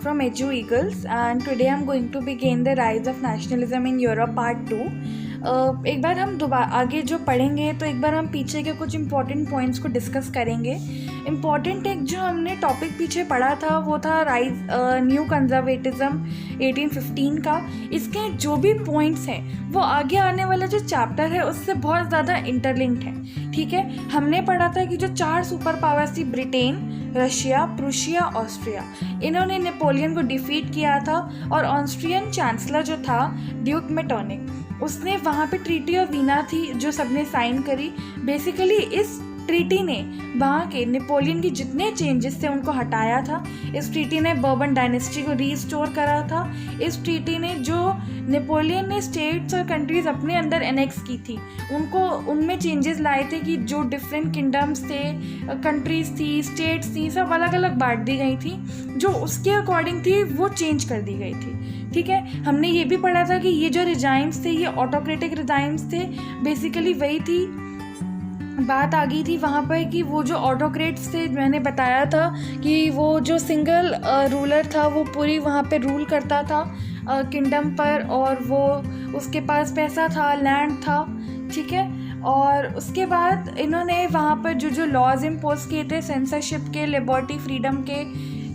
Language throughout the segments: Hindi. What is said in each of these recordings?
from Edu Eagles and today I'm going to begin the rise of nationalism in Europe part 2. एक बार हम दोबारा आगे जो पढ़ेंगे तो एक बार हम पीछे के कुछ इम्पॉर्टेंट पॉइंट्स को डिस्कस करेंगे. इम्पॉर्टेंट एक जो हमने टॉपिक पीछे पढ़ा था वो था राइज न्यू कंजर्वेटिज्म 1815 का. इसके जो भी पॉइंट्स हैं वो आगे आने वाला जो चैप्टर है उससे बहुत ज़्यादा इंटरलिंक्ड है. ठीक है, हमने पढ़ा था कि जो 4 सुपर पावर्स थी ब्रिटेन, रशिया, प्रूशिया, ऑस्ट्रिया, इन्होंने नेपोलियन को डिफीट किया था और ऑस्ट्रियन चांसलर जो था ड्यूक मेटर्निक, उसने वहाँ पे ट्रीटी ऑफ वीना थी जो सबने साइन करी. बेसिकली इस ट्रीटी ने वहाँ के नेपोलियन की जितने चेंजेस थे उनको हटाया था. इस ट्रीटी ने बर्बन डायनेस्टी को रीस्टोर करा था. इस ट्रीटी ने जो नेपोलियन ने स्टेट्स और कंट्रीज़ अपने अंदर एनेक्स की थी उनको उनमें चेंजेस लाए थे कि जो डिफरेंट किंगडम्स थे, कंट्रीज़ थी, स्टेट्स थी, सब अलग अलग बांट दी गई थी. जो उसके अकॉर्डिंग थी वो चेंज कर दी गई थी. ठीक है, हमने ये भी पढ़ा था कि ये जो रिजाइम्स थे ये ऑटोक्रेटिक रिजाइम्स थे. बेसिकली वही थी बात आ गई थी वहाँ पर कि वो जो ऑटोक्रेट्स थे, मैंने बताया था कि वो जो सिंगल रूलर था वो पूरी वहाँ पे रूल करता था किंगडम पर, और वो उसके पास पैसा था, लैंड था. ठीक है, और उसके बाद इन्होंने वहाँ पर जो लॉज इम्पोज किए थे सेंसरशिप के, लिबर्टी, फ्रीडम के,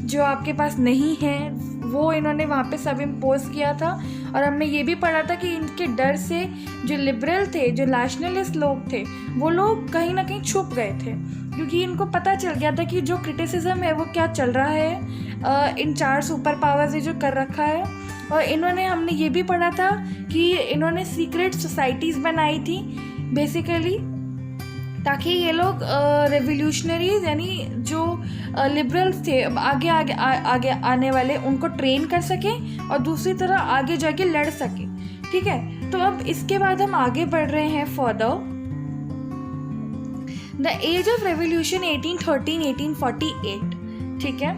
जो आपके पास नहीं है वो इन्होंने वहाँ पे सब इम्पोज किया था. और हमने ये भी पढ़ा था कि इनके डर से जो लिबरल थे, जो नेशनलिस्ट लोग थे, वो लोग कहीं ना कहीं छुप गए थे क्योंकि इनको पता चल गया था कि जो क्रिटिसिज्म है वो क्या चल रहा है इन 4 सुपर पावर्स ने जो कर रखा है. और इन्होंने, हमने ये भी पढ़ा था कि इन्होंने सीक्रेट सोसाइटीज़ बनाई थी बेसिकली ताकि ये लोग रेवोल्यूशनरीज यानी जो लिबरल्स थे आगे आगे आगे आने वाले उनको ट्रेन कर सकें और दूसरी तरह आगे जाके लड़ सकें. ठीक है, तो अब इसके बाद हम आगे बढ़ रहे हैं further. The age of revolution 1813-1848. ठीक है,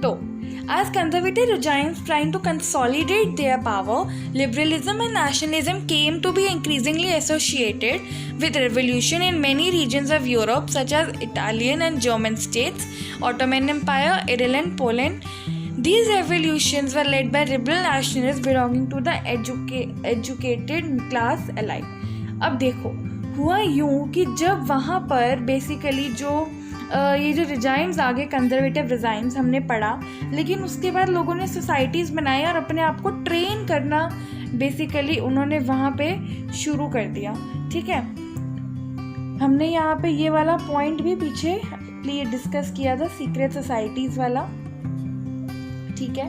तो as conservative regimes trying to consolidate their power, liberalism and nationalism came to be increasingly associated with revolution in many regions of Europe such as Italian and German states, Ottoman Empire, Ireland, Poland. These revolutions were led by liberal nationalists belonging to the educated class alike. अब देखो, हुआ यूँ कि जब वहाँ पर बेसिकली जो ये जो रिजाइम्स आगे कंजर्वेटिव रिजाइम्स हमने पढ़ा, लेकिन उसके बाद लोगों ने सोसाइटीज़ बनाई और अपने आप को ट्रेन करना बेसिकली उन्होंने वहाँ पे शुरू कर दिया. ठीक है, हमने यहाँ पे ये वाला पॉइंट भी पीछे डिस्कस किया था, सीक्रेट सोसाइटीज़ वाला. ठीक है,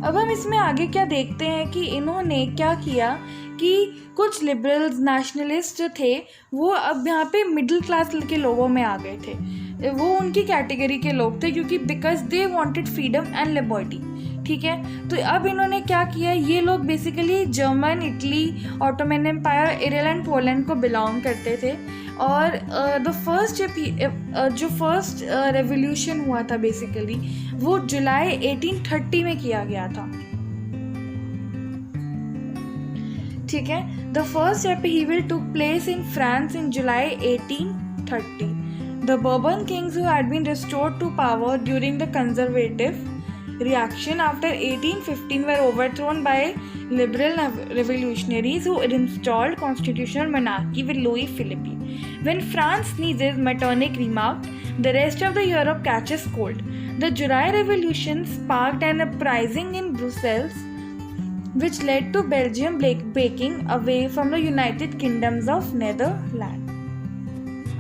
अब हम इसमें आगे क्या देखते हैं कि इन्होंने क्या किया कि कुछ लिबरल्स, नेशनलिस्ट जो थे वो अब यहाँ पे मिडिल क्लास के लोगों में आ गए थे. वो उनकी कैटेगरी के लोग थे क्योंकि because they wanted freedom and liberty. ठीक है, तो अब इन्होंने क्या किया, ये लोग basically German, Italy, Ottoman Empire, Ireland, Poland को बिलोंग करते थे. और जो फर्स्ट रेवोल्यूशन हुआ था बेसिकली वो जुलाई 1830 में किया गया था. ठीक है, the first upheaval took place in France in July 1830. The Bourbon kings who had been restored to power during the conservative reaction after 1815 were overthrown by liberal revolutionaries who installed constitutional monarchy with Louis Philippe. When France sneezes, Metternich remarked, the rest of the Europe catches cold. The July Revolution sparked an uprising in Brussels which led to Belgium breaking away from the United Kingdoms of Netherlands.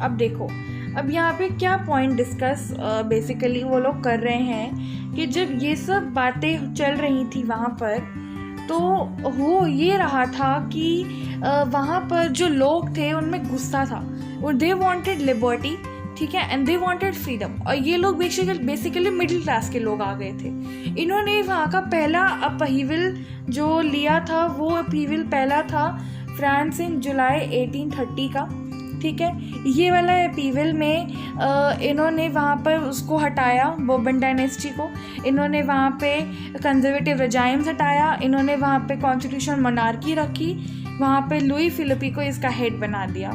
अब देखो, अब यहाँ पे क्या पॉइंट डिस्कस बेसिकली वो लोग कर रहे हैं कि जब ये सब बातें चल रही थी वहाँ पर तो वो ये रहा था कि वहाँ पर जो लोग थे उनमें गुस्सा था और दे वांटेड लिबर्टी. ठीक है, एंड दे वांटेड फ्रीडम. और ये लोग बेसिकली मिडिल क्लास के लोग आ गए थे. इन्होंने वहाँ का पहला अपहीवल जो लिया था वो अपहीवल पहला था फ्रांस इन जुलाई 1830 का. ठीक है, ये वाला अपीवल में इन्होंने वहाँ पर उसको हटाया, बर्बन डायनेस्टी को. इन्होंने वहाँ पे कंजर्वेटिव रिजाइम्स हटाया. इन्होंने वहाँ पे कॉन्स्टिट्यूशनल मोनार्की रखी. वहाँ पे लुई फिलिपी को इसका हेड बना दिया.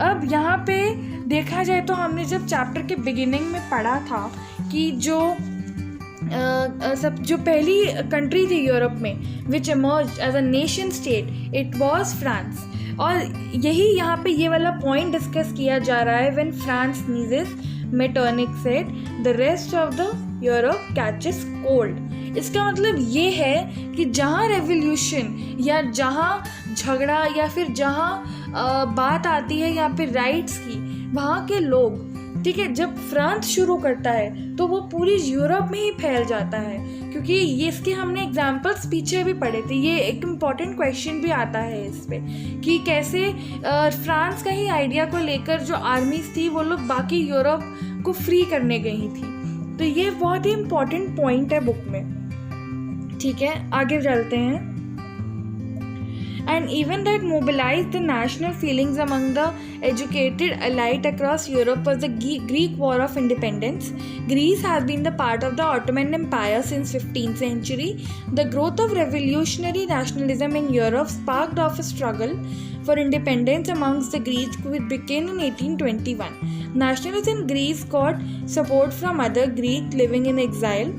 अब यहाँ पे देखा जाए तो हमने जब चैप्टर के बिगिनिंग में पढ़ा था कि जो सब जो पहली कंट्री थी यूरोप में which emerge as a nation state, it was France. और यही यहाँ पे ये वाला पॉइंट डिस्कस किया जा रहा है, when France sneezes Metternich said the rest of the Europe catches cold. इसका मतलब ये है कि जहाँ रेवोल्यूशन या जहाँ झगड़ा या फिर जहाँ बात आती है यहाँ पे राइट्स की, वहाँ के लोग, ठीक है, जब फ्रांस शुरू करता है तो वो पूरी यूरोप में ही फैल जाता है। क्योंकि ये इसके हमने एग्जाम्पल्स पीछे भी पढ़े थे, ये एक इम्पॉर्टेंट क्वेश्चन भी आता है इस पे कि कैसे फ्रांस का ही आइडिया को लेकर जो आर्मीज थी वो लोग बाकी यूरोप को फ्री करने गई थी। तो ये बहुत ही इम्पॉर्टेंट पॉइंट है बुक में। ठीक है, आगे चलते हैं। And even that mobilized the national feelings among the educated elite across Europe was the Greek War of Independence. Greece has been the part of the Ottoman Empire since 15th century. The growth of revolutionary nationalism in Europe sparked off a struggle for independence amongst the Greeks, which began in 1821. Nationalists in Greece got support from other Greeks living in exile,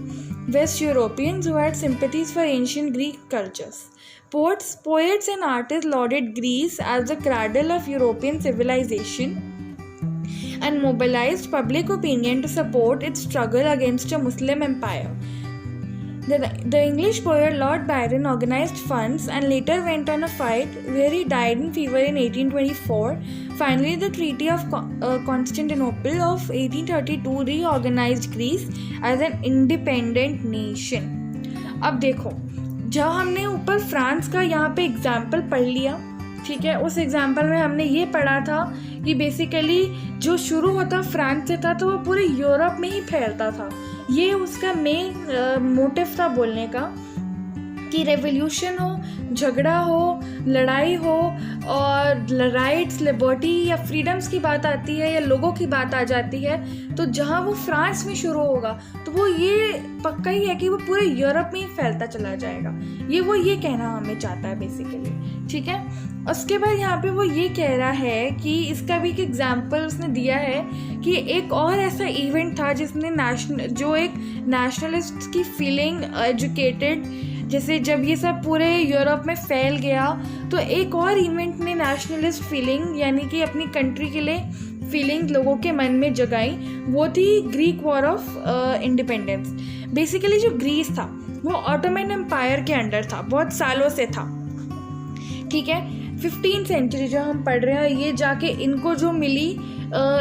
West Europeans who had sympathies for ancient Greek cultures. Poets and artists lauded Greece as the cradle of European civilization and mobilized public opinion to support its struggle against a Muslim empire. The English poet Lord Byron organized funds and later went on a fight where he died in fever in 1824. Finally, the Treaty of Constantinople of 1832 reorganized Greece as an independent nation. अब देखो, जब हमने ऊपर फ्रांस का यहाँ पे एग्जाम्पल पढ़ लिया, ठीक है, उस एग्जाम्पल में हमने ये पढ़ा था कि बेसिकली जो शुरू होता फ्रांस से था तो वो पूरे यूरोप में ही फैलता था। ये उसका मेन मोटिव था बोलने का कि रेवोल्यूशन हो, झगड़ा हो, लड़ाई हो और राइट्स, लिबर्टी या फ्रीडम्स की बात आती है या लोगों की बात आ जाती है तो जहाँ वो फ्रांस में शुरू होगा तो वो ये पक्का ही है कि वो पूरे यूरोप में ही फैलता चला जाएगा। ये कहना हमें चाहता है बेसिकली। ठीक है, उसके बाद यहाँ पे वो ये कह रहा है कि इसका भी एक एग्जाम्पल उसने दिया है कि एक और ऐसा इवेंट था जिसने जो एक नेशनलिस्ट की फीलिंग एजुकेटेड, जैसे जब ये सब पूरे यूरोप में फैल गया तो एक और इवेंट ने नेशनलिस्ट फीलिंग यानी कि अपनी कंट्री के लिए फीलिंग लोगों के मन में जगाई, वो थी Greek war of independence. Basically जो ग्रीस था वो ऑटोमन एम्पायर के अंडर था, बहुत सालों से था। ठीक है, 15th सेंचुरी जो हम पढ़ रहे हैं, ये जाके इनको जो मिली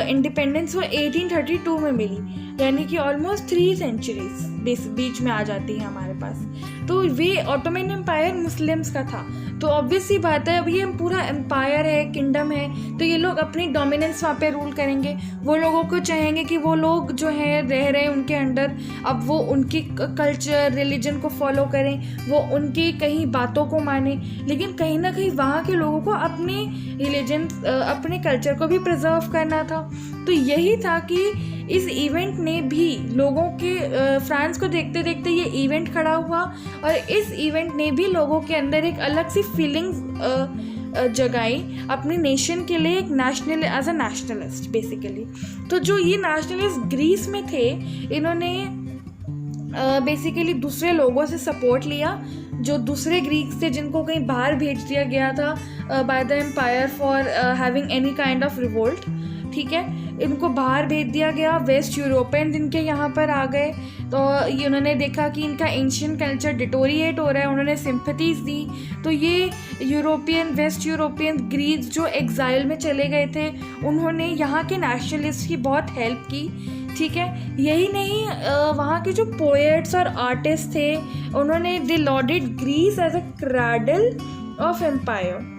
इंडिपेंडेंस वो 1832 में मिली, यानी कि ऑलमोस्ट 3 सेंचुरीज बीच में आ जाती है हमारे पास। तो वे ऑटोमन एम्पायर मुस्लिम्स का था, तो ऑब्वियस सी बात है अब ये पूरा एम्पायर है, किंगडम है, तो ये लोग अपनी डोमिनेंस वहाँ पे रूल करेंगे। वो लोगों को चाहेंगे कि वो लोग जो है रह रहे हैं उनके अंडर, अब वो उनकी कल्चर रिलीजन को फॉलो करें, वो उनकी कहीं बातों को माने, लेकिन कहीं ना कहीं वहाँ के लोगों को अपने रिलीजन अपने कल्चर को भी प्रिजर्व करना था। तो यही था कि इस इवेंट ने भी लोगों के फ्रांस को देखते देखते ये इवेंट खड़ा हुआ और इस इवेंट ने भी लोगों के अंदर एक अलग सी फीलिंग्स जगाई अपने नेशन के लिए, एक national as a nationalist basically. तो जो ये नेशनलिस्ट ग्रीस में थे, इन्होंने बेसिकली दूसरे लोगों से सपोर्ट लिया जो दूसरे ग्रीक्स थे जिनको कहीं बाहर भेज दिया गया था by the empire for having any kind of revolt. ठीक है, इनको बाहर भेज दिया गया। वेस्ट यूरोपियन जिनके यहाँ पर आ गए तो ये उन्होंने देखा कि इनका एंशियंट कल्चर डिटोरिएट हो रहा है, उन्होंने सिंपथीज दी। तो ये वेस्ट यूरोपियन ग्रीक्स जो एग्जाइल में चले गए थे, उन्होंने यहाँ के नेशनलिस्ट की बहुत हेल्प की। ठीक है, यही नहीं, वहाँ के जो पोएट्स और आर्टिस्ट थे उन्होंने they lauded Greece as a cradle of empire.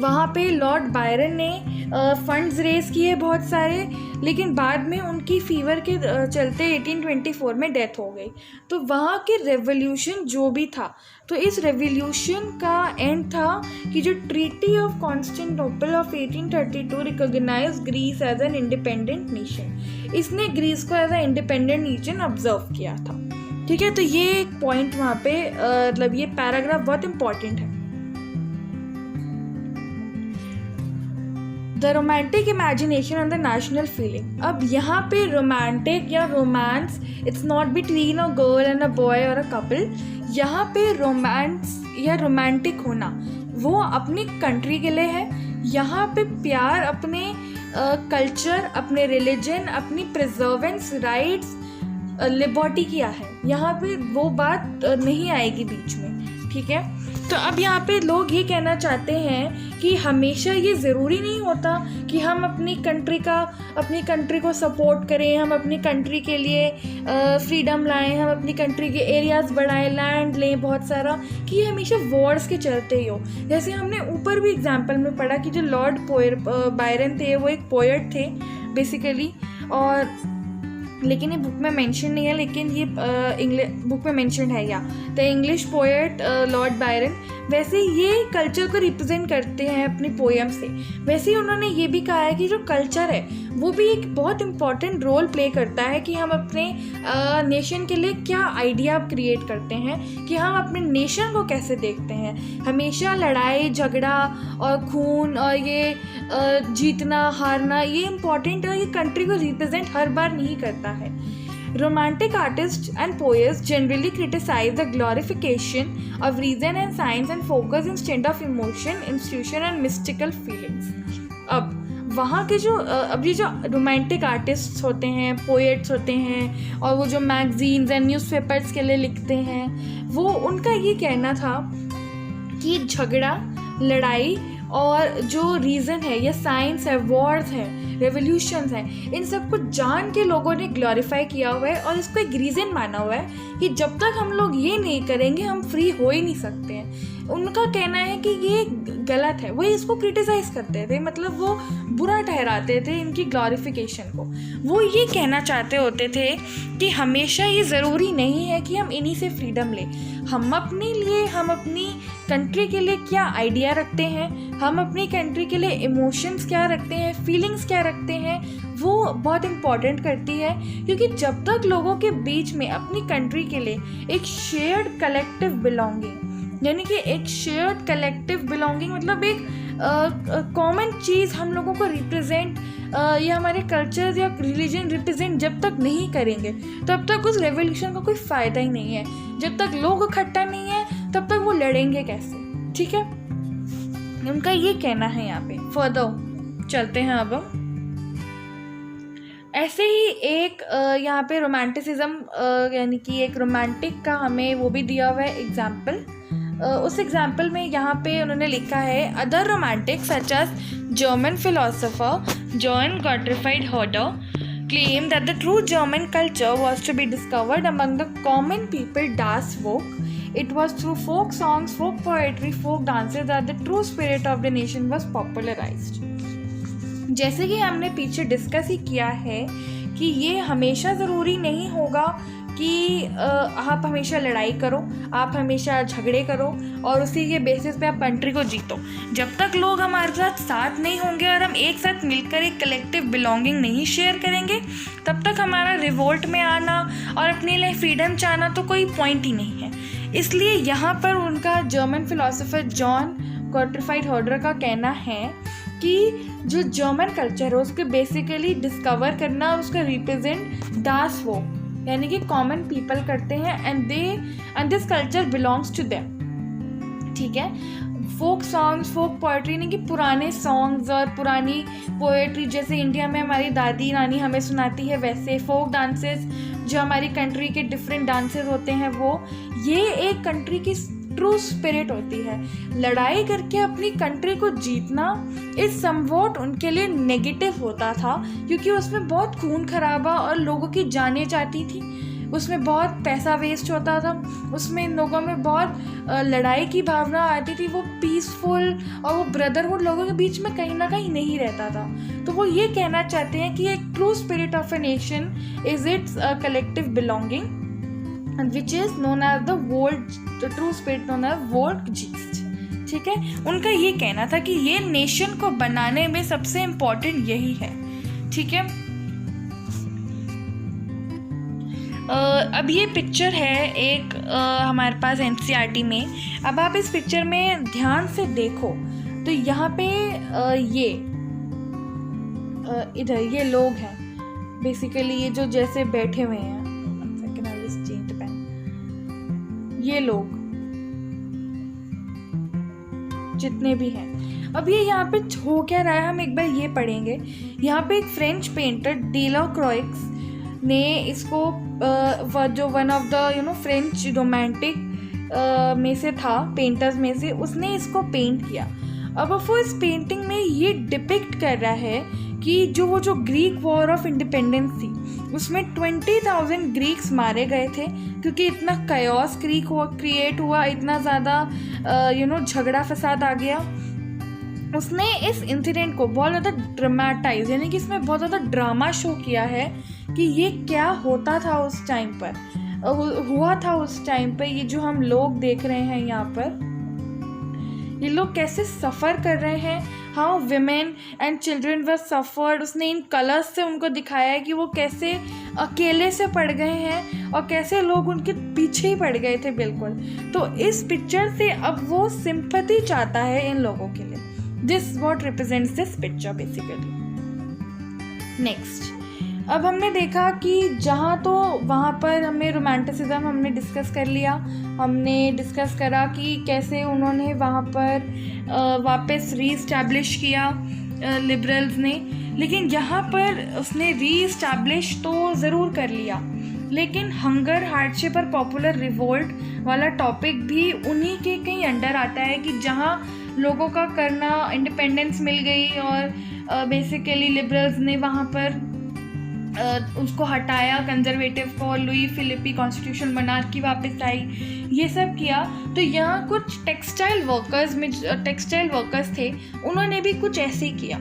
वहाँ पे लॉर्ड बायरन ने फंड्स रेज किए बहुत सारे, लेकिन बाद में उनकी फीवर के चलते 1824 में डेथ हो गई। तो वहाँ के रेवोल्यूशन जो भी था, तो इस रेवोल्यूशन का एंड था कि जो treaty of Constantinople of 1832 recognise Greece as an independent nation. इसने ग्रीस को as a independent nation observe किया था। ठीक है, तो ये एक पॉइंट वहाँ पे मतलब ये पैराग्राफ बहुत इंपॉर्टेंट है। The romantic imagination and the national feeling. अब यहाँ पे रोमांटिक या romance, it's not between a girl and a boy और अ कपल। यहाँ पे रोमांस या रोमांटिक होना वो अपनी कंट्री के लिए है। यहाँ पे प्यार अपने कल्चर, अपने रिलीजन, अपनी प्रिजर्वेंस, राइट्स, लिबर्टी किया है। यहाँ पे वो बात नहीं आएगी बीच में, ठीक है। तो अब यहाँ पे लोग ये कहना चाहते हैं कि हमेशा ये ज़रूरी नहीं होता कि हम अपनी कंट्री को सपोर्ट करें, हम अपनी कंट्री के लिए फ्रीडम लाएं, हम अपनी कंट्री के एरियाज़ बढ़ाएं, लैंड लें बहुत सारा, कि ये हमेशा वॉर्स के चलते ही हो। जैसे हमने ऊपर भी एग्जाम्पल में पढ़ा कि जो लॉर्ड बायरन थे वो एक पोएट थे बेसिकली, और लेकिन ये बुक में मेंशन नहीं है, लेकिन ये बुक में मेंशन है या the English poet Lord Byron. वैसे ये कल्चर को रिप्रेजेंट करते हैं अपनी पोएम से। वैसे ही उन्होंने ये भी कहा है कि जो कल्चर है वो भी एक बहुत इम्पॉर्टेंट रोल प्ले करता है कि हम अपने नेशन के लिए क्या आइडिया क्रिएट करते हैं, कि हम अपने नेशन को कैसे देखते हैं। हमेशा लड़ाई झगड़ा और खून और ये जीतना हारना ये इम्पॉर्टेंट है, ये कंट्री को रिप्रेजेंट हर बार नहीं करता है। Romantic artists and poets generally criticize the glorification of reason and science and focus instead of emotion, institution and mystical feelings. अब वहाँ के अब ये जो रोमांटिक आर्टिस्ट्स होते हैं, पोएट्स होते हैं, और वो जो मैगजीन्स एंड न्यूज़पेपर्स के लिए लिखते हैं, वो उनका ये कहना था कि झगड़ा, लड़ाई और जो रीज़न है या साइंस है, वॉर्स है, रेवोल्यूशंस हैं, इन सब को जान के लोगों ने ग्लोरीफाई किया हुआ है और इसको एक रीज़न माना हुआ है कि जब तक हम लोग ये नहीं करेंगे हम फ्री हो ही नहीं सकते हैं। उनका कहना है कि ये गलत है, वो इसको क्रिटिसाइज़ करते थे, मतलब वो बुरा ठहराते थे इनकी ग्लोरिफिकेशन को। वो ये कहना चाहते होते थे कि हमेशा ये ज़रूरी नहीं है कि हम इन्हीं से फ्रीडम लें। हम अपने लिए, हम अपनी कंट्री के लिए क्या आइडिया रखते हैं, हम अपनी कंट्री के लिए इमोशंस क्या रखते हैं, फीलिंग्स क्या रखते हैं, वो बहुत इम्पॉर्टेंट करती है। क्योंकि जब तक लोगों के बीच में अपनी कंट्री के लिए एक शेयर्ड कलेक्टिव बिलोंगिंग, यानी कि एक शेयर्ड कलेक्टिव बिलोंगिंग मतलब एक कॉमन चीज़ हम लोगों को रिप्रेजेंट या हमारे कल्चर या रिलीजन रिप्रेजेंट जब तक नहीं करेंगे तब तक उस रेवोल्यूशन का कोई फ़ायदा ही नहीं है। जब तक लोग इकट्ठा नहीं है तब तक वो लड़ेंगे कैसे, ठीक है। उनका ये कहना है। यहाँ पे फर्दर चलते हैं अब हम। ऐसे ही एक यहाँ पे रोमांटिसिज्म यानी कि एक रोमांटिक का हमें वो भी दिया हुआ है एग्जाम्पल। उस एग्जाम्पल में यहाँ पे उन्होंने लिखा है, other romantic such as German philosopher John Gottfried Herder claimed that the true German culture was to be discovered among the common people das Volk. It was through folk songs, folk poetry, folk dances that the true spirit of the nation was popularized. जैसे कि हमने पीछे डिस्कस ही किया है कि ये हमेशा ज़रूरी नहीं होगा कि आप हमेशा लड़ाई करो, आप हमेशा झगड़े करो और उसी के बेसिस पे आप कंट्री को जीतो। जब तक लोग हमारे साथ नहीं होंगे और हम एक साथ मिलकर एक कलेक्टिव बिलोंगिंग नहीं शेयर करेंगे, तब तक हमारा रिवोल्ट में आना और अपने लिए फ्रीडम चाहना तो कोई पॉइंट ही नहीं है। इसलिए यहाँ पर उनका जर्मन फिलोसोफर जॉन गॉटफ्रीड हर्डर का कहना है कि जो जर्मन कल्चर है उसको बेसिकली डिस्कवर करना और उसका रिप्रेजेंट दास वो यानी कि कॉमन पीपल करते हैं and this culture belongs to them, ठीक है। फोक सॉन्ग्स, फोक पोएट्री यानी कि पुराने सॉन्ग्स और पुरानी पोएट्री जैसे इंडिया में हमारी दादी नानी हमें सुनाती है, वैसे फोक डांसेस जो हमारी कंट्री के डिफरेंट डांसेस होते हैं, वो ये एक कंट्री की ट्रू स्पिरिट होती है। लड़ाई करके अपनी कंट्री को जीतना इस समवॉट उनके लिए नेगेटिव होता था क्योंकि उसमें बहुत खून खराबा और लोगों की जानें जाती थी, उसमें बहुत पैसा वेस्ट होता था, उसमें लोगों में बहुत लड़ाई की भावना आती थी, वो पीसफुल और वो ब्रदरहुड लोगों के बीच में कहीं ना कहीं नहीं रहता था। तो वो ये कहना चाहते हैं कि एक true spirit of a nation is it's collective belonging which is known as the true spirit known as Volksgeist, ठीक है। उनका ये कहना था कि ये नेशन को बनाने में सबसे इम्पोर्टेंट यही है, ठीक है। अब ये पिक्चर है एक हमारे पास NCERT में। अब आप इस पिक्चर में ध्यान से देखो तो यहाँ पे ये इधर ये लोग हैं बेसिकली, ये जो जैसे बैठे हुए हैं, ये लोग जितने भी हैं। अब ये यहाँ पे हो क्या रहा है, हम एक बार ये पढ़ेंगे। यहाँ पे एक फ्रेंच पेंटर डेलॉक्रॉइक्स ने इसको जो one of the French romantic में से था, पेंटर्स में से, उसने इसको पेंट किया। अब वो इस पेंटिंग में ये डिपिक्ट कर रहा है कि जो ग्रीक वॉर ऑफ इंडिपेंडेंस थी उसमें 20,000 ग्रीक्स मारे गए थे, क्योंकि इतना कयास क्रिएट हुआ, इतना ज़्यादा झगड़ा फसाद आ गया। उसने इस इंसिडेंट को बहुत ज़्यादा ड्रामेटाइज, यानी कि इसमें बहुत ज़्यादा ड्रामा शो किया है कि ये क्या होता था उस टाइम पर, हुआ था उस टाइम पर। ये जो हम लोग देख रहे हैं यहाँ पर, ये लोग कैसे सफ़र कर रहे हैं, how women and children were suffered. उसने इन कलर्स से उनको दिखाया है कि वो कैसे अकेले से पड़ गए हैं और कैसे लोग उनके पीछे ही पड़ गए थे बिल्कुल। तो इस पिक्चर से अब वो सिंपैथी चाहता है इन लोगों के लिए। This what represents this picture basically. Next, अब हमने देखा कि जहाँ तो वहाँ पर हमें रोमांटिसिज्म हमने डिस्कस कर लिया, हमने डिस्कस करा कि कैसे उन्होंने वहाँ पर वापस रीइस्टैब्लिश किया लिबरल्स ने। लेकिन यहाँ पर उसने रीइस्टैब्लिश तो ज़रूर कर लिया, लेकिन हंगर, हार्डशिप और पॉपुलर रिवोल्ट वाला टॉपिक भी उन्हीं के कहीं अंडर आता है कि जहाँ लोगों का करना इंडिपेंडेंस मिल गई और बेसिकली लिबरल्स ने वहाँ पर उसको हटाया, कंजर्वेटिव को, लुई फिलिपी कॉन्स्टिट्यूशन मोनार्की वापस आई, ये सब किया। तो यहाँ कुछ टेक्सटाइल वर्कर्स थे, उन्होंने भी कुछ ऐसे ही किया।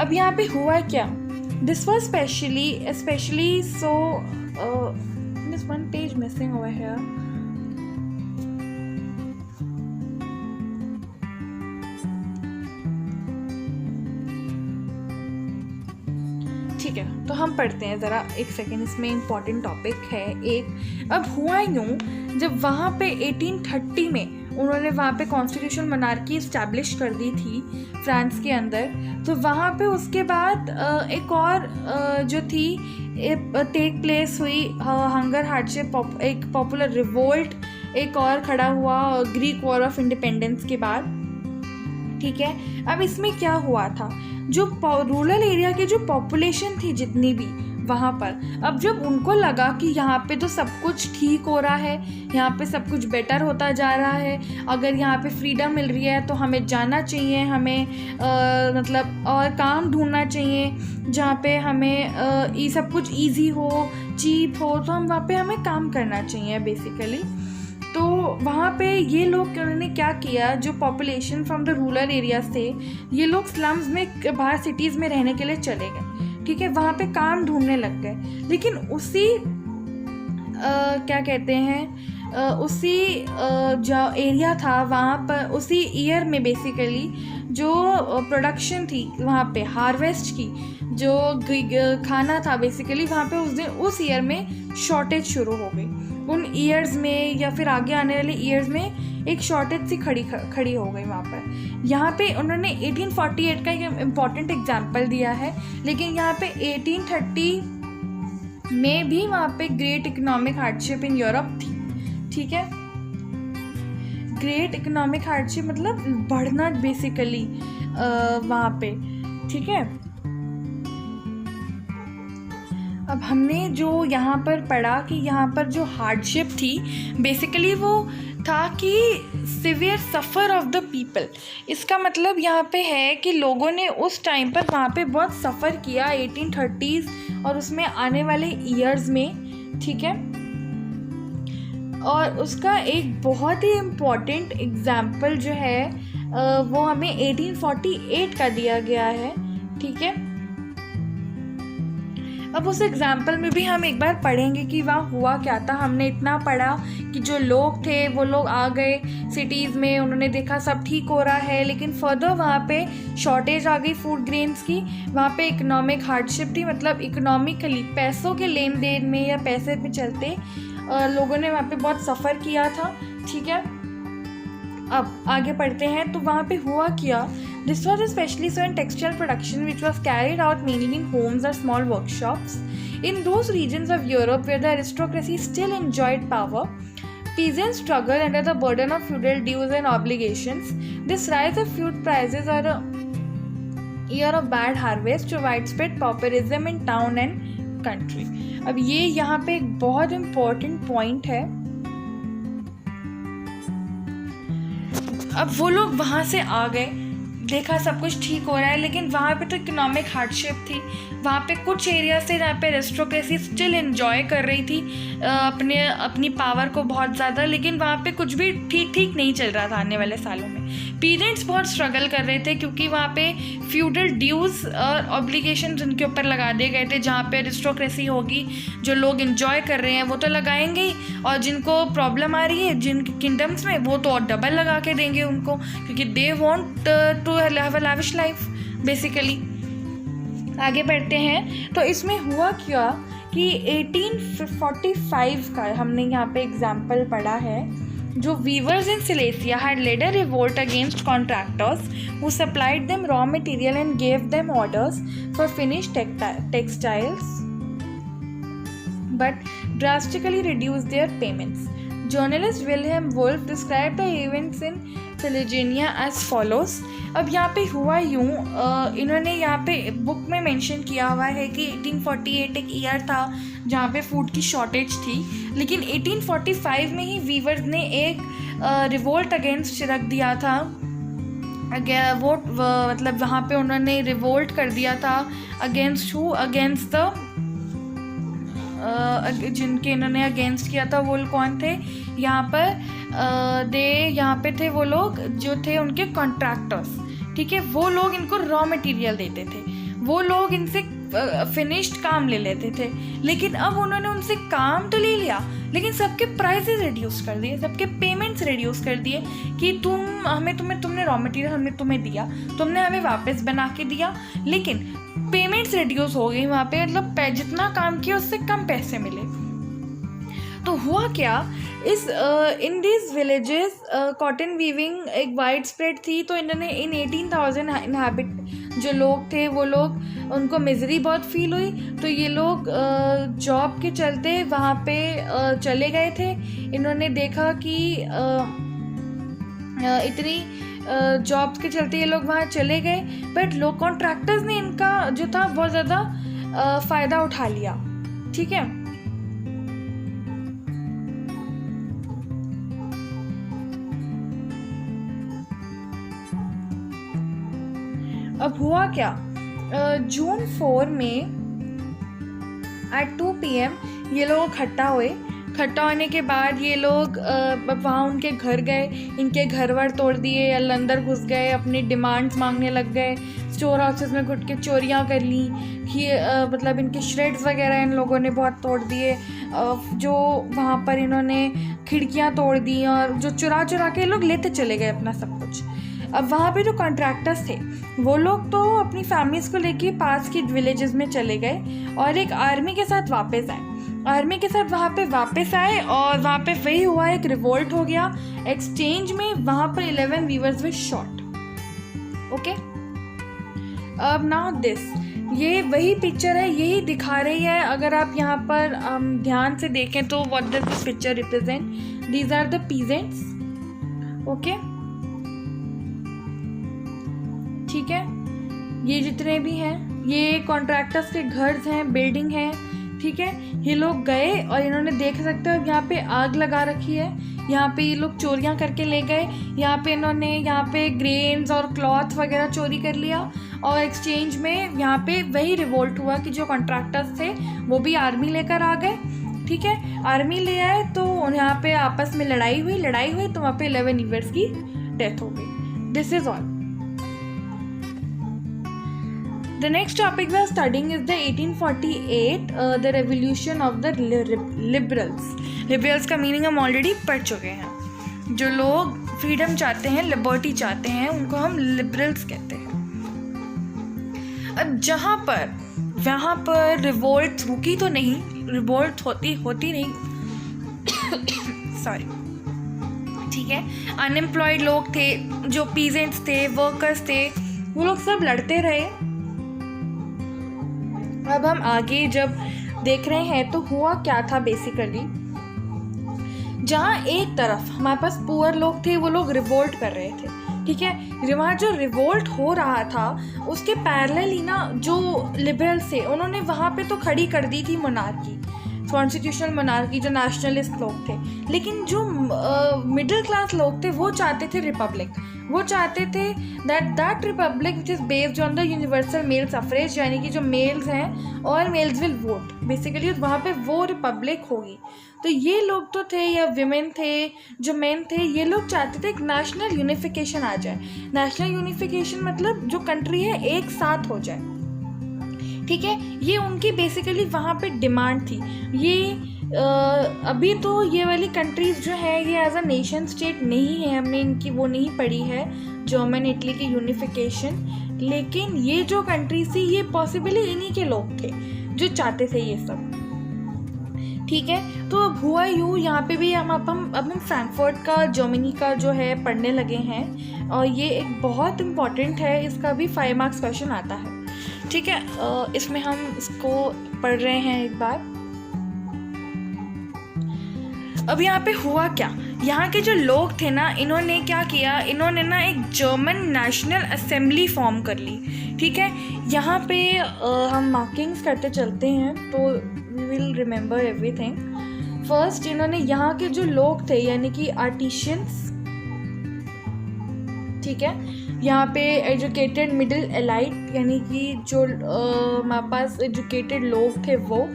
अब यहाँ पे हुआ क्या, this was specially so this one page missing over here. ठीक है, तो हम पढ़ते हैं ज़रा, एक सेकेंड, इसमें इम्पॉर्टेंट टॉपिक है एक। अब हुआ यूँ, जब वहाँ पे 1830 में उन्होंने वहाँ पे कॉन्स्टिट्यूशन मोनार्की इस्टेब्लिश कर दी थी फ्रांस के अंदर, तो वहाँ पे उसके बाद एक और जो थी टेक प्लेस हुई, हंगर, हार्डशिप, एक पॉपुलर रिवोल्ट एक और खड़ा हुआ ग्रीक वॉर ऑफ इंडिपेंडेंस के बाद। ठीक है, अब इसमें क्या हुआ था, जो रूरल एरिया की जो पॉपुलेशन थी जितनी भी वहाँ पर, अब जब उनको लगा कि यहाँ पे तो सब कुछ ठीक हो रहा है, यहाँ पे सब कुछ बेटर होता जा रहा है, अगर यहाँ पे फ्रीडम मिल रही है तो हमें जाना चाहिए, हमें मतलब और काम ढूंढना चाहिए जहाँ पे हमें ये सब कुछ इजी हो, चीप हो, तो हम वहाँ पे हमें काम करना चाहिए बेसिकली। तो वहाँ पे ये लोग उन्होंने क्या किया, जो population from the rural areas थे, ये लोग स्लम्स में बाहर सिटीज़ में रहने के लिए चले गए। ठीक है, वहाँ पे काम ढूंढने लग गए। लेकिन उसी क्या कहते हैं, उसी जो एरिया था वहाँ पर, उसी ईयर में बेसिकली जो प्रोडक्शन थी वहाँ पे हार्वेस्ट की, जो खाना था बेसिकली वहाँ पे उस ईयर में शॉर्टेज शुरू हो गई। उन ईयर्स में या फिर आगे आने वाले ईयर्स में एक शॉर्टेज सी खड़ी हो गई वहाँ पर। यहाँ पे उन्होंने 1848 का एक इम्पॉर्टेंट एग्जाम्पल दिया है, लेकिन यहाँ पे 1830 में भी वहाँ पे great economic hardship in Europe थी। ठीक है, ग्रेट इकोनॉमिक हार्डशिप मतलब बढ़ना बेसिकली वहाँ पे। ठीक है, अब हमने जो यहाँ पर पढ़ा कि यहाँ पर जो हार्डशिप थी बेसिकली वो था कि severe suffer of the people. इसका मतलब यहाँ पे है कि लोगों ने उस टाइम पर वहाँ पे बहुत सफ़र किया 1830s और उसमें आने वाले ईयर्स में। ठीक है, और उसका एक बहुत ही इम्पॉर्टेंट एग्जाम्पल जो है वो हमें 1848 का दिया गया है। ठीक है, अब उस एग्जाम्पल में भी हम एक बार पढ़ेंगे कि वहाँ हुआ क्या था। हमने इतना पढ़ा कि जो लोग थे वो लोग आ गए सिटीज़ में, उन्होंने देखा सब ठीक हो रहा है, लेकिन फर्दर वहाँ पे शॉर्टेज आ गई फूड ग्रेन्स की, वहाँ पे इकोनॉमिक हार्डशिप थी, मतलब इकोनॉमिकली पैसों के लेन देन में या पैसे पे चलते लोगों ने वहाँ पे बहुत सफ़र किया था। ठीक है, अब आगे पढ़ते हैं। तो वहाँ पे हुआ क्या, This was especially so in textile production, which was carried out mainly in homes or small workshops. In those regions of Europe where the aristocracy still enjoyed power, peasants struggled under the burden of feudal dues and obligations. This rise of feud prices or a year of bad harvest to widespread pauperism in town and country. अब ये यहाँ पे एक बहुत इम्पोर्टेंट पॉइंट है. अब वो लोग वहाँ से आ गए, देखा सब कुछ ठीक हो रहा है, लेकिन वहाँ पे तो इकोनॉमिक हार्डशिप थी. वहाँ पे कुछ एरियाज थे जहाँ पे एरिस्टोक्रेसी स्टिल एंजॉय कर रही थी अपनी पावर को बहुत ज़्यादा, लेकिन वहाँ पे कुछ भी ठीक नहीं चल रहा था आने वाले सालों में. पीरेंट्स बहुत स्ट्रगल कर रहे थे क्योंकि वहाँ पे फ्यूडल ड्यूज़ और ऑब्लिगेशंस उनके ऊपर लगा दिए गए थे. जहाँ पे एरिस्टोक्रेसी होगी, जो लोग एंजॉय कर रहे हैं वो तो लगाएंगे ही, और जिनको प्रॉब्लम आ रही है जिन किंगडम्स में, वो तो और डबल लगा के देंगे उनको, क्योंकि they want to have a lavish life basically. आगे बढ़ते हैं. तो इसमें हुआ क्या कि 1845 का हमने यहाँ पे एग्जाम्पल पढ़ा है. जो weavers in Silesia had led a revolt against contractors who supplied them raw material and gave them orders for finished textiles but drastically reduced their payments. Journalist Wilhelm Wolff described the events in Silesia as follows. अब यहाँ पे हुआ यूँ, इन्होंने यहाँ पे बुक में मेंशन किया हुआ है कि 1848 एक ईयर था जहाँ पे फूड की शॉर्टेज थी, लेकिन 1845 में ही वीवर्स ने एक रिवोल्ट अगेंस्ट रख दिया था. वो मतलब वहाँ पे उन्होंने रिवोल्ट कर दिया था अगेंस्ट द जिनके इन्होंने अगेंस्ट किया था वो कौन थे यहाँ पर. यहाँ पे थे वो लोग जो थे उनके कॉन्ट्रैक्टर्स. ठीक है, वो लोग इनको रॉ मटेरियल देते थे, वो लोग इनसे फिनिश्ड काम ले लेते थे. लेकिन अब उन्होंने उनसे काम तो ले लिया, लेकिन सबके प्राइसेस रिड्यूस कर दिए, सबके पेमेंट्स रिड्यूस कर दिए कि तुमने रॉ मटेरियल हमने तुम्हें दिया, तुमने हमें वापस बना के दिया, लेकिन पेमेंट्स रिड्यूस हो गई वहाँ पे. मतलब जितना काम किया उससे कम पैसे मिले. तो हुआ क्या, in this villages cotton weaving एक वाइड स्प्रेड थी. तो इन्होंने इन 18,000 इनहैबिट जो लोग थे, वो लोग उनको मिजरी बहुत फील हुई. तो ये लोग जॉब के चलते वहाँ पे चले गए थे. इन्होंने देखा कि इतनी जॉब्स के चलते ये लोग वहाँ चले गए, बट लोग कॉन्ट्रैक्टर्स ने इनका जो था बहुत ज़्यादा फ़ायदा उठा लिया. ठीक है, अब हुआ क्या, जून 4 में at 2 PM ये लोग इकट्ठा होने के बाद ये लोग वहाँ उनके घर गए, इनके घर वर तोड़ दिए, अंदर घुस गए, अपनी डिमांड्स मांगने लग गए, स्टोर हाउसेस में घुट के चोरियाँ कर ली. मतलब इनके श्रेड्स वगैरह इन लोगों ने बहुत तोड़ दिए. जो वहाँ पर इन्होंने खिड़कियाँ तोड़ दी और जो चुरा के लोग लेते चले गए अपना सब कुछ. अब वहाँ पे जो कॉन्ट्रैक्टर्स थे वो लोग तो अपनी फैमिलीज़ को लेके पास की विलेजेस में चले गए और एक आर्मी के साथ वापस वहाँ पे वापस आए. और वहाँ पे वही हुआ, एक रिवोल्ट हो गया. एक्सचेंज में वहाँ पर 11 वीवर्स वे शॉट. ओके, अब नाउ दिस, ये वही पिक्चर है, यही दिखा रही है. अगर आप यहाँ पर ध्यान से देखें तो what does this picture represent? These are the peasants. Okay, ठीक है, ये जितने भी हैं ये कॉन्ट्रैक्टर्स के घर हैं, बिल्डिंग हैं. ठीक है, ये लोग गए और इन्होंने देख सकते हो यहाँ पे आग लगा रखी है. यहाँ पे ये लोग चोरियाँ करके ले गए. यहाँ पे इन्होंने यहाँ पे ग्रेन्स और क्लॉथ वगैरह चोरी कर लिया और एक्सचेंज में यहाँ पे वही रिवोल्ट हुआ कि जो कॉन्ट्रैक्टर्स थे वो भी आर्मी लेकर आ गए. ठीक है, आर्मी ले आए तो यहाँ पे आपस में लड़ाई हुई तो वहाँ पे 11 वीवर्स की डेथ हो गई. This is all. The next topic we are studying is the 1848, the revolution of the liberals. Liberals का मीनिंग हम ऑलरेडी पढ़ चुके हैं. जो लोग फ्रीडम चाहते हैं, लिबर्टी चाहते हैं, उनको हम लिबरल्स कहते हैं. अब वहाँ पर रिवोल्ट रुकी तो नहीं, रिवोल्ट होती नहीं सॉरी. ठीक है, अनएम्प्लॉयड लोग थे, जो पीजेंट्स थे, वर्कर्स थे, वो लोग सब लड़ते रहे। अब हम आगे जब देख रहे हैं तो हुआ क्या था बेसिकली, जहाँ एक तरफ हमारे पास पुअर लोग थे, वो लोग रिवोल्ट कर रहे थे, ठीक है। वहाँ जो रिवोल्ट हो रहा था उसके पैरेलल ही ना जो लिबरल्स थे उन्होंने वहाँ पे तो खड़ी कर दी थी मोनार्की, कॉन्स्टिट्यूशनल मोनार्की, जो नेशनलिस्ट लोग थे। लेकिन जो मिडिल क्लास लोग थे वो चाहते थे रिपब्लिक, वो चाहते थे that republic which is based on the universal male suffrage, यानी कि जो मेल्स हैं और मेल्स विल वोट, बेसिकली वहाँ पे वो रिपब्लिक होगी। तो ये लोग तो थे, या विमेन थे, जो मेन थे, ये लोग चाहते थे एक नेशनल यूनिफिकेशन आ जाए। नेशनल यूनिफिकेशन मतलब जो कंट्री है एक साथ हो जाए, ठीक है। ये उनकी बेसिकली वहाँ पे डिमांड थी। ये अभी तो ये वाली कंट्रीज़ जो है ये एज अ नेशन स्टेट नहीं है, हमने इनकी वो नहीं पढ़ी है, जर्मन इटली की यूनिफिकेशन। लेकिन ये जो कंट्रीज थी ये पॉसिबली इन्हीं के लोग थे जो चाहते थे ये सब, ठीक है। तो अब हुआ यूँ, यहाँ पे भी अब हम फ्रैंकफर्ट का, जर्मनी का जो है पढ़ने लगे हैं, और ये एक बहुत इम्पॉर्टेंट है, इसका भी 5 मार्क्स क्वेश्चन आता है, ठीक है। इसमें हम इसको पढ़ रहे हैं एक बार। अब यहाँ पे हुआ क्या, यहाँ के जो लोग थे ना, इन्होंने क्या किया, इन्होंने ना एक जर्मन नेशनल असेंबली फॉर्म कर ली, ठीक है। यहाँ पे हम मार्किंग्स करते चलते हैं तो we will remember everything. First इन्होंने यहाँ के जो लोग थे यानी कि आर्टिशियंस, ठीक है, यहाँ पे एजुकेटेड मिडिल एलाइट यानी कि जो हमारे पास एजुकेटेड लोग थे वो,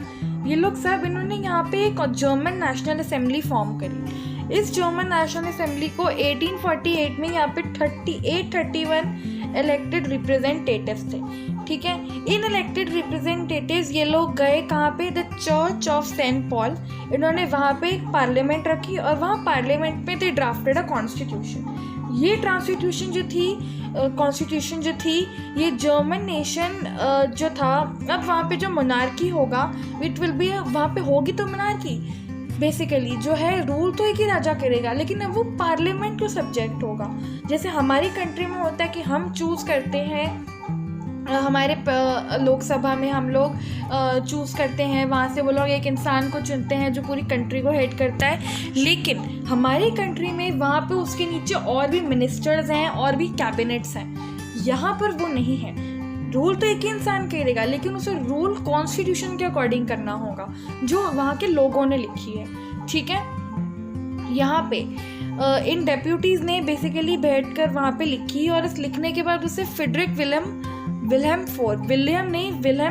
ये लोग सब, इन्होंने यहाँ पे एक जर्मन नेशनल असेंबली फॉर्म करी। इस जर्मन नेशनल असेंबली को 1848 में यहाँ पे 31 इलेक्टेड रिप्रेजेंटेटिव्स थे, ठीक है। इन इलेक्टेड रिप्रेजेंटेटिव्स ये लोग गए कहाँ पे, the church of Saint Paul. इन्होंने वहाँ पे एक पार्लियामेंट रखी और वहाँ पार्लियामेंट में दे ड्राफ्टेड अ कॉन्स्टिट्यूशन। ये कॉन्स्टिट्यूशन जो थी ये जर्मन नेशन जो था, अब वहाँ पे जो मोनार्की होगा इट विल बी, वहाँ पे होगी तो मोनार्की, बेसिकली जो है रूल तो एक ही राजा करेगा, लेकिन अब वो पार्लियामेंट को सब्जेक्ट होगा। जैसे हमारी कंट्री में होता है कि हम चूज़ करते हैं, हमारे लोकसभा में हम लोग चूज़ करते हैं, वहाँ से वो लोग एक इंसान को चुनते हैं जो पूरी कंट्री को हेड करता है। लेकिन हमारी कंट्री में वहाँ पे उसके नीचे और भी मिनिस्टर्स हैं और भी कैबिनेट्स हैं। यहाँ पर वो नहीं है, रूल तो एक ही इंसान करेगा, लेकिन उसे रूल कॉन्स्टिट्यूशन के अकॉर्डिंग करना होगा जो वहाँ के लोगों ने लिखी है, ठीक है। यहाँ पे इन डेप्यूटीज़ ने बेसिकली बैठकर वहाँ पे लिखी, और इस लिखने के बाद उसे Frederick Wilhelm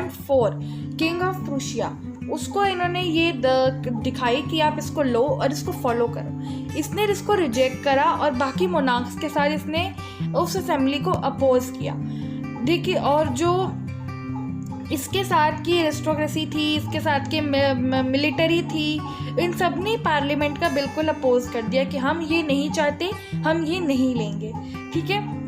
four king of Prussia, उसको इन्होंने ये दिखाई कि आप इसको लो और इसको फॉलो करो। इसने इसको रिजेक्ट करा और बाकी मोनार्क्स के साथ इसने उस असेंबली को अपोज किया, देखिए। और जो इसके साथ की एरिस्टोक्रेसी थी, इसके साथ के मिलिट्री थी, इन सब ने पार्लियामेंट का बिल्कुल अपोज कर दिया कि हम ये नहीं चाहते, हम ये नहीं लेंगे, ठीक है।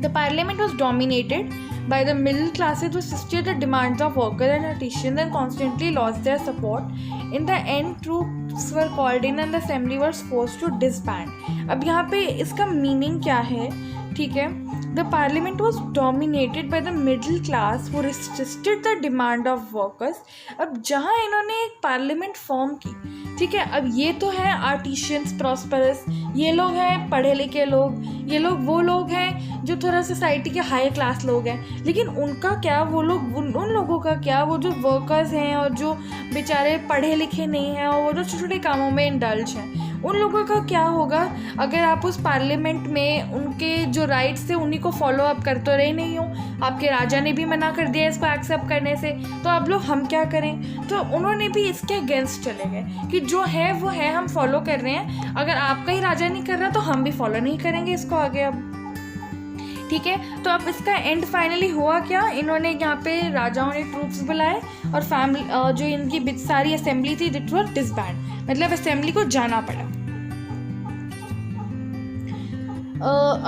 The parliament was dominated by the middle classes who resisted the demands of workers and artisans and constantly lost their support. In the end, troops were called in and the assembly was forced to disband. अब यहाँ पे इसका मीनिंग क्या है, ठीक है। The parliament was dominated by the middle class who resisted the demand of workers. अब जहाँ इन्होंने एक पार्लियामेंट फॉर्म की, ठीक है, अब ये तो है आर्टिशियंस, प्रॉस्परस, ये लोग हैं पढ़े लिखे लोग, ये लोग वो लोग हैं जो थोड़ा सोसाइटी के हाई क्लास लोग हैं। लेकिन उनका क्या, वो लोग उन लोगों का क्या, वो जो वर्कर्स हैं और जो बेचारे पढ़े लिखे नहीं हैं और वो जो छोटे छोटे कामों में इंडल्ज हैं, उन लोगों का क्या होगा अगर आप उस पार्लियामेंट में उनके जो राइट्स थे उन्हीं को फॉलो अप कर तो रहे नहीं हो। आपके राजा ने भी मना कर दिया इसको एक्सेप्ट करने से, तो अब लोग हम क्या करें। तो उन्होंने भी इसके अगेंस्ट चले गए कि जो है वो है, हम फॉलो कर रहे हैं, अगर आपका ही राजा नहीं कर रहा तो हम भी फॉलो नहीं करेंगे इसको आगे अब, ठीक है। तो अब इसका एंड फाइनली हुआ क्या, इन्होंने यहाँ पे राजाओं ने ट्रूप्स बुलाए और फैमिली जो इनकी सारी असेंबली थी दिट वाज डिसबैंड, मतलब असेंबली को जाना पड़ा।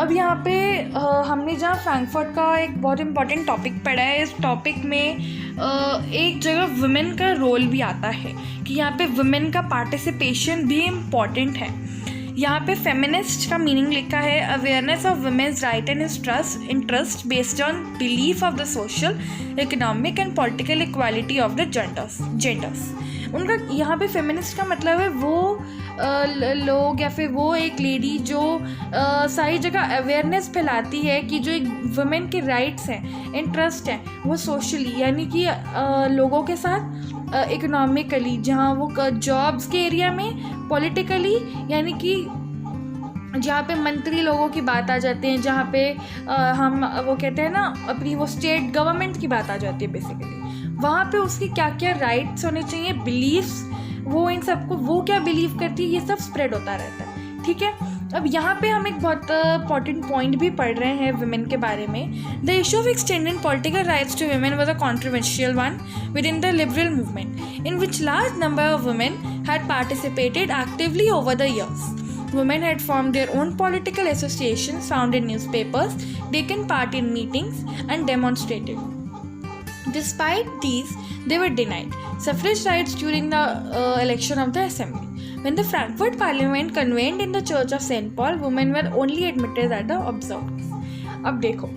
अब यहाँ पे हमने जहाँ फ्रैंकफर्ट का एक बहुत इम्पॉर्टेंट टॉपिक पढ़ा है, इस टॉपिक में एक जगह वुमेन का रोल भी आता है कि यहाँ पे वुमेन का पार्टिसिपेशन भी इम्पॉर्टेंट है। यहाँ पे फेमिनिस्ट का मीनिंग लिखा है awareness of women's right and interest based on belief of the social, economic and political equality of the genders. उनका यहाँ पे फेमिनिस्ट का मतलब है वो लोग या फिर वो एक लेडी जो सारी जगह अवेयरनेस फैलाती है कि जो एक वुमेन के राइट्स हैं, इंटरेस्ट हैं, वो सोशली यानी कि लोगों के साथ, इकोनॉमिकली जहाँ वो जॉब्स के एरिया में, पॉलिटिकली यानी कि जहाँ पे मंत्री लोगों की बात आ जाती है, जहाँ पे हम वो कहते हैं ना अपनी वो स्टेट गवर्नमेंट की बात आ जाती है बेसिकली, वहाँ पे उसकी क्या क्या राइट्स होने चाहिए, बिलीफ्स, वो इन सबको वो क्या बिलीव करती है, ये सब स्प्रेड होता रहता है। ठीक है, अब यहाँ पे हम एक बहुत इंपॉर्टेंट पॉइंट भी पढ़ रहे हैं वुमेन के बारे में। The issue of extending political rights to women was a controversial one within the liberal movement in which large number of women had participated actively over the years. Women had formed their own political associations, founded newspapers, taken part in meetings, and demonstrated. Despite these, they were denied suffrage rights during the election of the assembly. When the Frankfurt Parliament convened in the Church of St. Paul, women were only admitted as the observers. अब देखो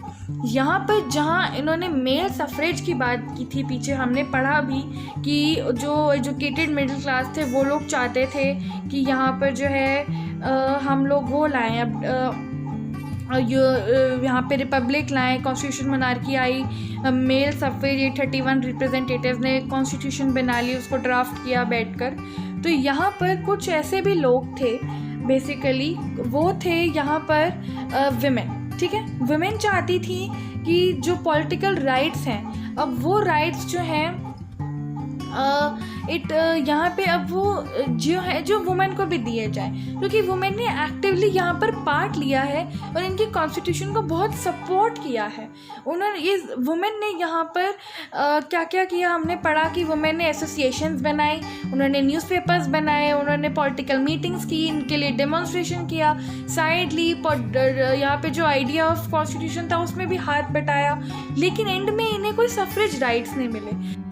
यहाँ पर जहाँ इन्होंने मेल सफरेज की बात की थी, पीछे हमने पढ़ा भी कि जो एजुकेटेड मिडिल क्लास थे वो लोग चाहते थे कि यहाँ पर जो है हम लोग वो लाएं, अब यहाँ पे रिपब्लिक लाएं, कॉन्स्टिट्यूशन मोनार्की आई, मेल सफरेज 831 रिप्रेजेंटेटिव्स ने कॉन्स्टिट्यूशन बना ली, उसको ड्राफ्ट किया बैठकर। तो यहाँ पर कुछ ऐसे भी लोग थे बेसिकली, वो थे यहाँ पर विमेन। ठीक है, वुमेन चाहती थी कि जो पॉलिटिकल राइट्स हैं, अब वो राइट्स जो हैं यहाँ पे अब वो जो है जो वुमेन को भी दिए जाए, क्योंकि वुमेन ने एक्टिवली यहाँ पर पार्ट लिया है और इनके कॉन्स्टिट्यूशन को बहुत सपोर्ट किया है। उन्होंने ये वुमेन ने यहाँ पर क्या क्या किया, हमने पढ़ा कि वुमेन ने एसोसिएशंस बनाई, उन्होंने न्यूज़पेपर्स बनाए, उन्होंने पॉलिटिकल मीटिंग्स की, इनके लिए डेमोन्स्ट्रेशन किया, साइड ली, यहाँ पे जो आइडिया ऑफ कॉन्स्टिट्यूशन था उसमें भी हाथ बटाया, लेकिन एंड में इन्हें कोई सफरेज राइट्स नहीं मिले।